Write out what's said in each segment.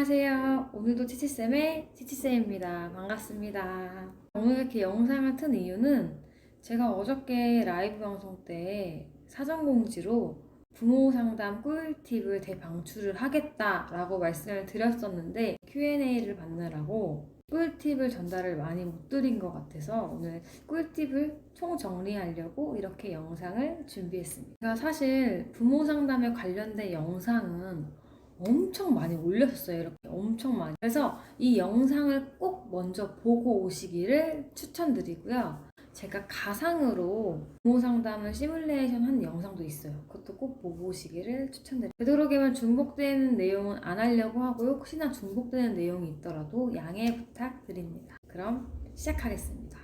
안녕하세요. 오늘도 치치쌤의 치치쌤입니다. 반갑습니다. 오늘 이렇게 영상을 튼 이유는 제가 어저께 라이브 방송 때 사전공지로 부모 상담 꿀팁을 대방출을 하겠다라고 말씀을 드렸었는데 Q&A를 받느라고 꿀팁을 전달을 많이 못 드린 것 같아서 오늘 꿀팁을 총정리하려고 이렇게 영상을 준비했습니다. 제가 사실 부모 상담에 관련된 영상은 엄청 많이 올렸어요. 이렇게 엄청 많이. 그래서 이 영상을 꼭 먼저 보고 오시기를 추천드리고요. 제가 가상으로 부모 상담을 시뮬레이션 한 영상도 있어요. 그것도 꼭 보고 오시기를 추천드립니다. 되도록이면 중복되는 내용은 안 하려고 하고요. 혹시나 중복되는 내용이 있더라도 양해 부탁드립니다. 그럼 시작하겠습니다.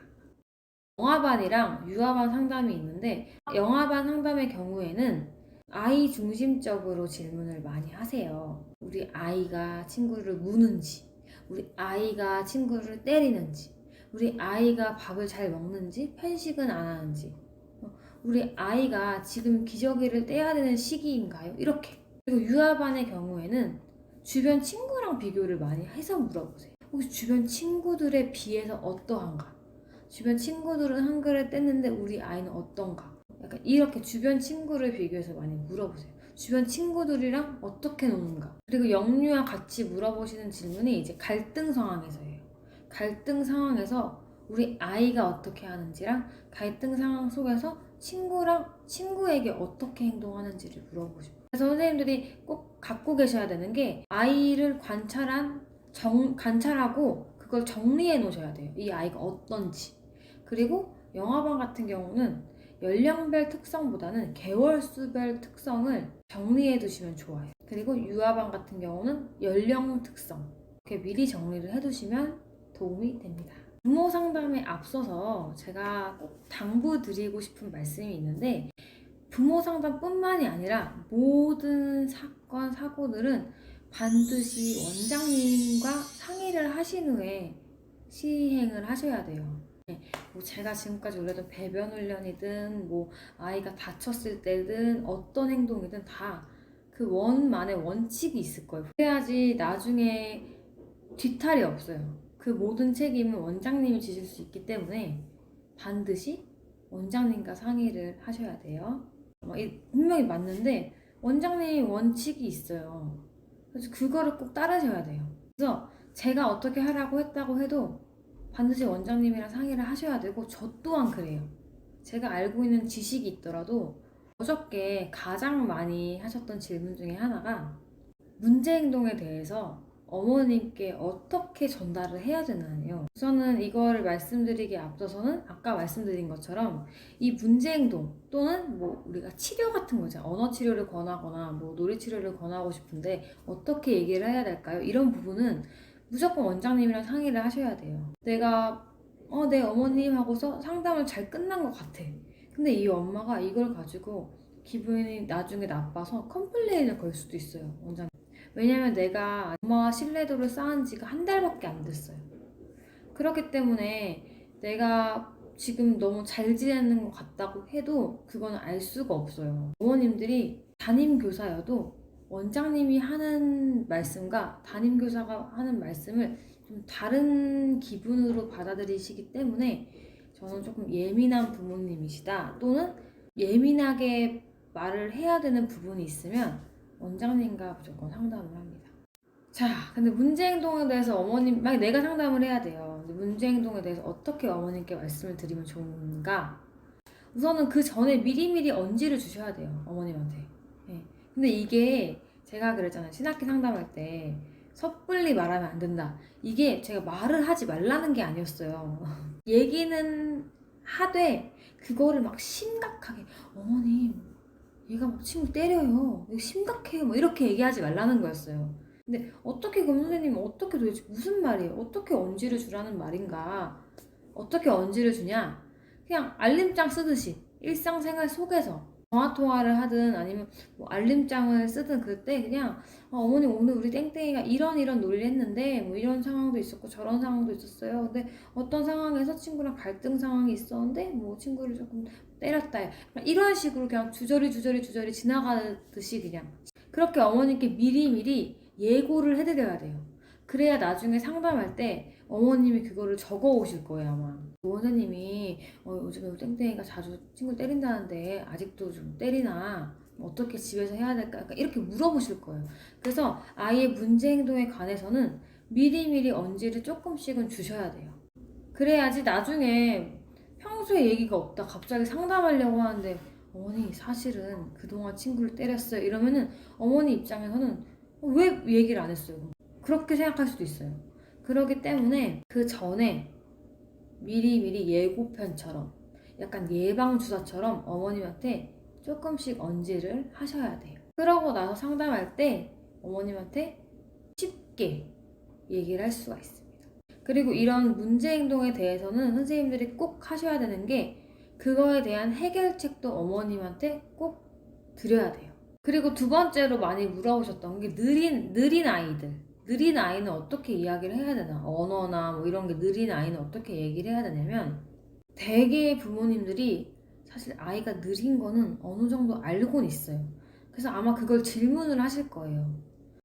영아반이랑 유아반 상담이 있는데 영아반 상담의 경우에는 아이 중심적으로 질문을 많이 하세요. 우리 아이가 친구를 무는지, 우리 아이가 친구를 때리는지, 우리 아이가 밥을 잘 먹는지, 편식은 안 하는지, 우리 아이가 지금 기저귀를 떼야 되는 시기인가요? 이렇게. 그리고 유아반의 경우에는 주변 친구랑 비교를 많이 해서 물어보세요. 혹시 주변 친구들에 비해서 어떠한가? 주변 친구들은 한글을 뗐는데 우리 아이는 어떤가? 약간 이렇게 주변 친구를 비교해서 많이 물어보세요. 주변 친구들이랑 어떻게 노는가? 그리고 영유아 같이 물어보시는 질문이 이제 갈등 상황에서예요. 갈등 상황에서 우리 아이가 어떻게 하는지랑 갈등 상황 속에서 친구랑 친구에게 어떻게 행동하는지를 물어보시고. 그래서 선생님들이 꼭 갖고 계셔야 되는 게 아이를 관찰하고 그걸 정리해 놓으셔야 돼요. 이 아이가 어떤지. 그리고 영화반 같은 경우는 연령별 특성보다는 개월수별 특성을 정리해 두시면 좋아요. 그리고 유아반 같은 경우는 연령 특성 이렇게 미리 정리를 해 두시면 도움이 됩니다. 부모 상담에 앞서서 제가 꼭 당부드리고 싶은 말씀이 있는데 부모 상담뿐만이 아니라 모든 사건, 사고들은 반드시 원장님과 상의를 하신 후에 시행을 하셔야 돼요. 뭐 제가 지금까지 올렸던 배변 훈련이든 뭐 아이가 다쳤을 때든 어떤 행동이든 다 그 원만의 원칙이 있을 거예요. 그래야지 나중에 뒤탈이 없어요. 그 모든 책임은 원장님이 지실 수 있기 때문에 반드시 원장님과 상의를 하셔야 돼요. 분명히 맞는데 원장님이 원칙이 있어요. 그래서 그거를 꼭 따르셔야 돼요. 그래서 제가 어떻게 하라고 했다고 해도 반드시 원장님이랑 상의를 하셔야 되고 저 또한 그래요. 제가 알고 있는 지식이 있더라도 어저께 가장 많이 하셨던 질문 중에 하나가 문제 행동에 대해서 어머님께 어떻게 전달을 해야 되나요? 우선은 이거를 말씀드리기에 앞서서는 아까 말씀드린 것처럼 이 문제 행동 또는 뭐 우리가 치료 같은 거죠. 언어 치료를 권하거나 뭐 놀이 치료를 권하고 싶은데 어떻게 얘기를 해야 될까요? 이런 부분은 무조건 원장님이랑 상의를 하셔야 돼요. 내가 네 어머님 하고서 상담을 잘 끝난 것 같아. 근데 이 엄마가 이걸 가지고 기분이 나중에 나빠서 컴플레인을 걸 수도 있어요. 원장님. 왜냐면 내가 엄마와 신뢰도를 쌓은 지가 한 달밖에 안 됐어요. 그렇기 때문에 내가 지금 너무 잘 지내는 것 같다고 해도 그건 알 수가 없어요. 어머님들이 담임교사여도 원장님이 하는 말씀과 담임교사가 하는 말씀을 좀 다른 기분으로 받아들이시기 때문에 저는 조금 예민한 부모님이시다 또는 예민하게 말을 해야 되는 부분이 있으면 원장님과 무조건 상담을 합니다. 자, 근데 문제 행동에 대해서 만약 내가 상담을 해야 돼요. 문제 행동에 대해서 어떻게 어머님께 말씀을 드리면 좋은가? 우선은 그 전에 미리미리 언지를 주셔야 돼요, 어머님한테. 네. 근데 이게 제가 그랬잖아요. 신학기 상담할 때 섣불리 말하면 안 된다. 이게 제가 말을 하지 말라는 게 아니었어요. 얘기는 하되 그거를 막 심각하게 어머님 얘가 막 친구 때려요. 이거 심각해요. 뭐 이렇게 얘기하지 말라는 거였어요. 근데 어떻게 그럼 선생님 어떻게 도대체 무슨 말이에요? 어떻게 언지를 주라는 말인가? 어떻게 언지를 주냐? 그냥 알림장 쓰듯이 일상생활 속에서 전화통화를 하든 아니면 뭐 알림장을 쓰든 그때 그냥 어머니 오늘 우리 땡땡이가 이런 논리 했는데 뭐 이런 상황도 있었고 저런 상황도 있었어요. 근데 어떤 상황에서 친구랑 갈등 상황이 있었는데 뭐 친구를 조금 때렸다. 이런 식으로 그냥 주저리 지나가듯이 그냥 그렇게 어머님께 미리미리 예고를 해드려야 돼요. 그래야 나중에 상담할 때 어머님이 그거를 적어 오실 거예요, 아마. 원장님이 요즘에 땡땡이가 자주 친구를 때린다는데 아직도 좀 때리나? 어떻게 집에서 해야 될까? 약간 이렇게 물어보실 거예요. 그래서 아이의 문제 행동에 관해서는 미리미리 언지를 조금씩은 주셔야 돼요. 그래야지 나중에 평소에 얘기가 없다 갑자기 상담하려고 하는데 어머니 사실은 그동안 친구를 때렸어요 이러면은 어머니 입장에서는 왜 얘기를 안 했어요? 그렇게 생각할 수도 있어요. 그렇기 때문에 그 전에 미리미리 예고편처럼 약간 예방주사처럼 어머님한테 조금씩 언지를 하셔야 돼요. 그러고 나서 상담할 때 어머님한테 쉽게 얘기를 할 수가 있습니다. 그리고 이런 문제 행동에 대해서는 선생님들이 꼭 하셔야 되는 게 그거에 대한 해결책도 어머님한테 꼭 드려야 돼요. 그리고 두 번째로 많이 물어보셨던 게 느린 아이들. 느린 아이는 어떻게 이야기를 해야 되나? 언어나 뭐 이런 게 느린 아이는 어떻게 얘기를 해야 되냐면 대개의 부모님들이 사실 아이가 느린 거는 어느 정도 알고는 있어요. 그래서 아마 그걸 질문을 하실 거예요.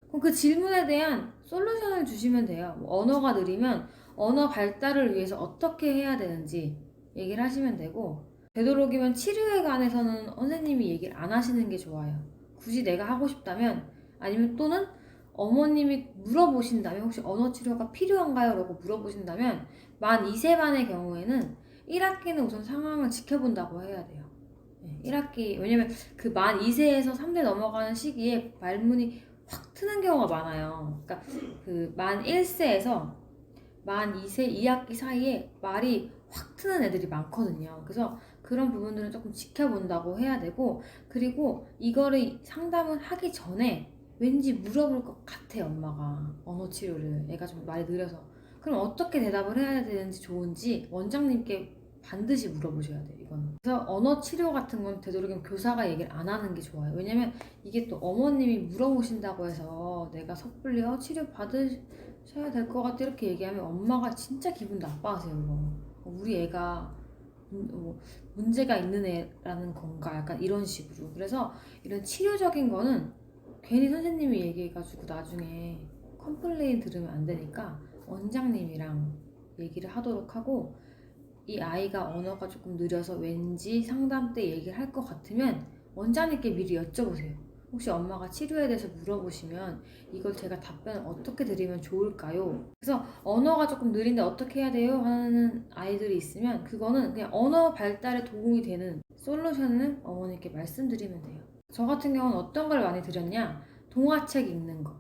그럼 그 질문에 대한 솔루션을 주시면 돼요. 뭐 언어가 느리면 언어 발달을 위해서 어떻게 해야 되는지 얘기를 하시면 되고, 되도록이면 치료에 관해서는 선생님이 얘기를 안 하시는 게 좋아요. 굳이 내가 하고 싶다면, 아니면 또는 어머님이 물어보신다면 혹시 언어 치료가 필요한가요? 라고 물어보신다면 만 2세반의 경우에는 1학기는 우선 상황을 지켜본다고 해야 돼요. 1학기, 왜냐면 그 만 2세에서 3세 넘어가는 시기에 말문이 확 트는 경우가 많아요. 그러니까 그 만 1세에서 만 2세 2학기 사이에 말이 확 트는 애들이 많거든요. 그래서 그런 부분들은 조금 지켜본다고 해야 되고, 그리고 이거를 상담을 하기 전에 왠지 물어볼 것 같아, 엄마가. 언어 치료를. 애가 좀 말이 느려서. 그럼 어떻게 대답을 해야 되는지 좋은지 원장님께 반드시 물어보셔야 돼요, 이거는. 그래서 언어 치료 같은 건 되도록이면 교사가 얘기를 안 하는 게 좋아요. 왜냐면 이게 또 어머님이 물어보신다고 해서 내가 섣불리 치료 받으셔야 될 것 같아 이렇게 얘기하면 엄마가 진짜 기분 나빠하세요, 이거. 우리 애가 문제가 있는 애라는 건가? 약간 이런 식으로. 그래서 이런 치료적인 거는 괜히 선생님이 얘기해가지고 나중에 컴플레인 들으면 안 되니까 원장님이랑 얘기를 하도록 하고, 이 아이가 언어가 조금 느려서 왠지 상담 때 얘기를 할 것 같으면 원장님께 미리 여쭤보세요. 혹시 엄마가 치료에 대해서 물어보시면 이걸 제가 답변을 어떻게 드리면 좋을까요? 그래서 언어가 조금 느린데 어떻게 해야 돼요? 하는 아이들이 있으면 그거는 그냥 언어 발달에 도움이 되는 솔루션을 어머니께 말씀드리면 돼요. 저 같은 경우는 어떤 걸 많이 드렸냐? 동화책 읽는 거.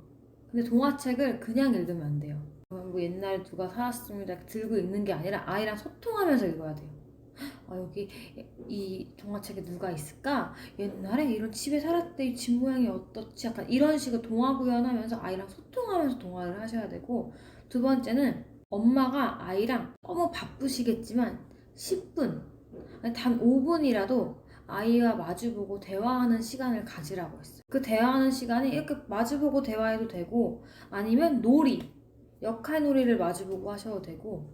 근데 동화책을 그냥 읽으면 안 돼요. 뭐 옛날에 누가 살았습니다 들고 읽는 게 아니라 아이랑 소통하면서 읽어야 돼요. 여기 이 동화책에 누가 있을까? 옛날에 이런 집에 살았을 때 이 집 모양이 어떻지? 약간 이런 식으로 동화 구현하면서 아이랑 소통하면서 동화를 하셔야 되고, 두 번째는 엄마가 아이랑 너무 바쁘시겠지만 10분, 아니 단 5분이라도 아이와 마주보고 대화하는 시간을 가지라고 했어요. 그 대화하는 시간이 이렇게 마주보고 대화해도 되고, 아니면 놀이, 역할놀이를 마주보고 하셔도 되고.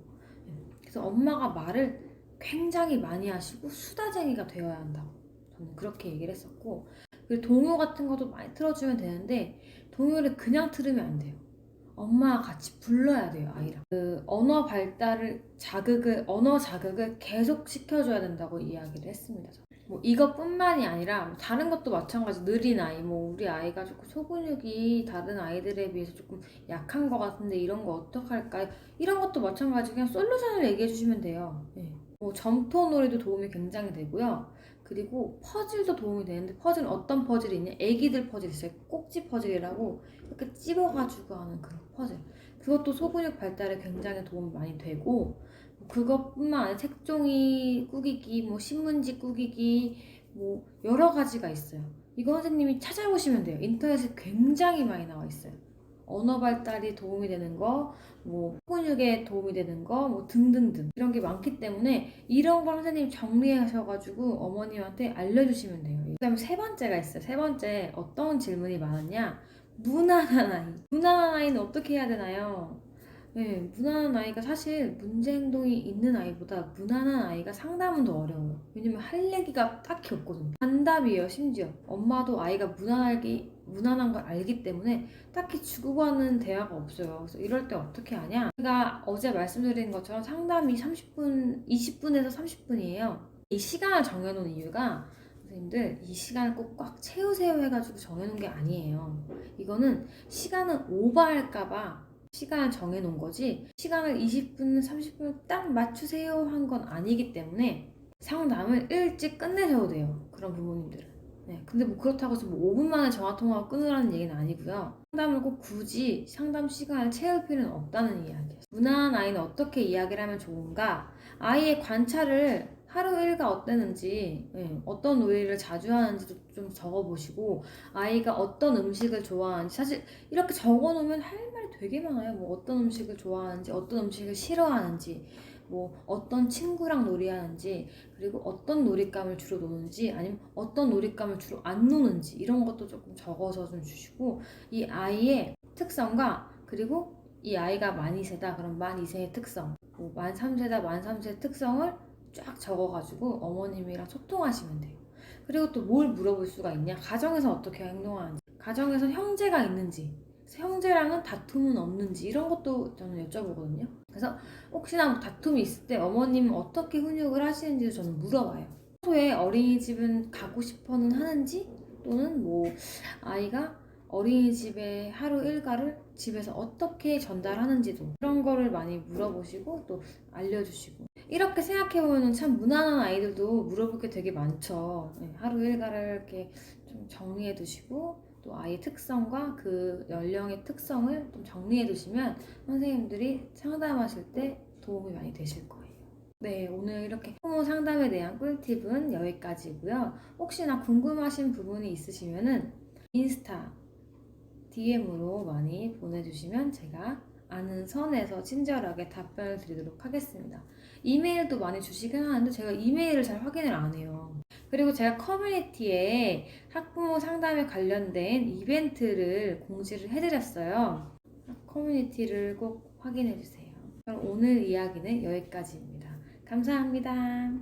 그래서 엄마가 말을 굉장히 많이 하시고 수다쟁이가 되어야 한다고 저는 그렇게 얘기를 했었고, 그리고 동요 같은 것도 많이 틀어주면 되는데 동요를 그냥 들으면 안 돼요. 엄마가 같이 불러야 돼요, 아이랑. 그 언어 발달을 언어 자극을 계속 시켜줘야 된다고 이야기를 했습니다. 뭐 이것뿐만이 아니라 뭐 다른 것도 마찬가지. 느린 아이, 뭐 우리 아이가 조금 소근육이 다른 아이들에 비해서 조금 약한 것 같은데 이런 거 어떡할까요? 이런 것도 마찬가지. 그냥 솔루션을 얘기해 주시면 돼요. 뭐 점토 놀이도 도움이 굉장히 되고요. 그리고 퍼즐도 도움이 되는데, 퍼즐은 어떤 퍼즐이 있냐? 애기들 퍼즐 있어요. 꼭지 퍼즐이라고 이렇게 찝어가지고 하는 그런 퍼즐. 그것도 소근육 발달에 굉장히 도움이 많이 되고, 그것뿐만 아니라 색종이 꾸기기, 뭐 신문지 꾸기기, 뭐 여러 가지가 있어요. 이거 선생님이 찾아보시면 돼요. 인터넷에 굉장히 많이 나와 있어요. 언어 발달이 도움이 되는 거, 뭐 근육에 도움이 되는 거, 뭐 등등등 이런 게 많기 때문에 이런 걸 선생님이 정리하셔가지고 어머님한테 알려주시면 돼요. 그다음에 세 번째가 있어요. 세 번째 어떤 질문이 많았냐? 무난한 아이. 무난한 아이는 어떻게 해야 되나요? 네, 무난한 아이가 사실 문제 행동이 있는 아이보다 무난한 아이가 상담은 더 어려워요. 왜냐면 할 얘기가 딱히 없거든요. 단답이에요, 심지어. 엄마도 아이가 무난한 걸 알기 때문에 딱히 주고 가는 대화가 없어요. 그래서 이럴 때 어떻게 하냐? 제가 어제 말씀드린 것처럼 상담이 30분, 20분에서 30분이에요. 이 시간을 정해놓은 이유가 선생님들 이 시간을 꼭 꽉 채우세요 해가지고 정해놓은 게 아니에요. 이거는 시간을 오버할까봐 시간을 정해놓은 거지 시간을 20분, 30분 딱 맞추세요 한 건 아니기 때문에 상담을 일찍 끝내셔도 돼요. 그런 부모님들은. 네, 근데 뭐 그렇다고 해서 뭐 5분 만에 전화통화가 끊으라는 얘기는 아니고요. 상담을 꼭 굳이 상담 시간을 채울 필요는 없다는 이야기예요. 무난한 아이는 어떻게 이야기를 하면 좋은가? 아이의 관찰을 하루 일과 어땠는지, 어떤 놀이를 자주 하는지도 좀 적어보시고, 아이가 어떤 음식을 좋아하는지, 사실 이렇게 적어놓으면 할 말이 되게 많아요. 뭐 어떤 음식을 좋아하는지, 어떤 음식을 싫어하는지, 뭐 어떤 친구랑 놀이하는지, 그리고 어떤 놀잇감을 주로 노는지, 아니면 어떤 놀잇감을 주로 안 노는지, 이런 것도 조금 적어서 좀 주시고, 이 아이의 특성과, 그리고 이 아이가 만 2세다, 그럼 만 2세의 특성, 뭐 만 3세다, 만 3세의 특성을 쫙 적어가지고 어머님이랑 소통하시면 돼요. 그리고 또 뭘 물어볼 수가 있냐? 가정에서 어떻게 행동하는지, 가정에서 형제가 있는지, 형제랑은 다툼은 없는지 이런 것도 저는 여쭤보거든요. 그래서 혹시나 뭐 다툼이 있을 때 어머님은 어떻게 훈육을 하시는지도 저는 물어봐요. 평소에 어린이집은 가고 싶어는 하는지 또는 뭐 아이가 어린이집의 하루 일과를 집에서 어떻게 전달하는지도 그런 거를 많이 물어보시고 또 알려주시고 이렇게 생각해보면 참 무난한 아이들도 물어볼 게 되게 많죠. 하루 일과를 이렇게 좀 정리해 두시고 또 아이 특성과 그 연령의 특성을 좀 정리해 두시면 선생님들이 상담하실 때 도움이 많이 되실 거예요. 네, 오늘 이렇게 부모 상담에 대한 꿀팁은 여기까지고요. 혹시나 궁금하신 부분이 있으시면은 인스타 DM으로 많이 보내주시면 제가 아는 선에서 친절하게 답변을 드리도록 하겠습니다. 이메일도 많이 주시긴 하는데 제가 이메일을 잘 확인을 안 해요. 그리고 제가 커뮤니티에 학부모 상담에 관련된 이벤트를 공지를 해드렸어요. 커뮤니티를 꼭 확인해주세요. 그럼 오늘 이야기는 여기까지입니다. 감사합니다.